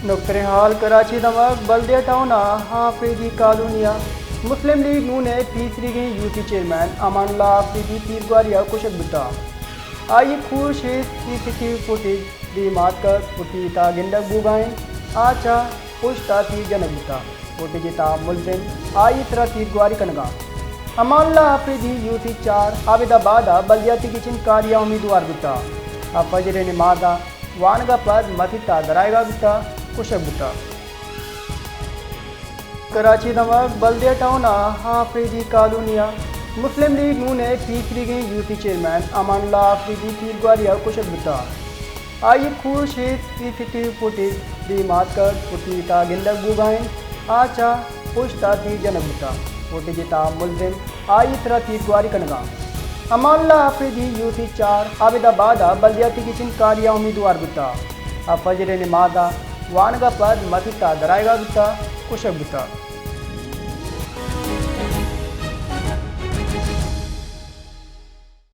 नुक्तर हाल कराची दमक बल्दिया town हाफिजी कॉलोनिया मुस्लिम league नून तीसरी गई UT chairman Amanullah हाफिजी तीरगवारिया कुशक बिता आई खूरशीद सीसीटीवी फुटेज दी मात कर फुटीता गिंडक बुगाइन आचा पुश्ता तीर जनक बिता फुटेजिता मुलजिम आई तरह तीरगवारी कनगा अमानुल्लाह हाफिजी यूटी 4 आबिदाबाद बल्दियाती किचन कारिया उम्मीदवार बिता फजर नमाजा वानगा पर मथिता दराएगा बिता कुशक बिता कराची दमक बल्दिया टाउन हाफिजी कॉलोनिया मुस्लिम लीग नून तीसरी गई यूटी चेयरमैन अमानुल्लाह हाफिजी तीरगवारिया कुशक बिता आई खूरशीद सीसीटीवी फुटेज दी मात कर फुटीता गिंडक बुगाइन आचा पुश्ता तीर जनक बिता फुटेजिता मुलजिम आई तरह तीरगवारी कनगा अमानुल्लाह हाफिजी यूटी 4 आबिदाबाद बल्दियाती किचन कारिया उम्मीदवार बिता फजर नमाजा वानगा पर मथिता दराएगा बिता कुशक बिता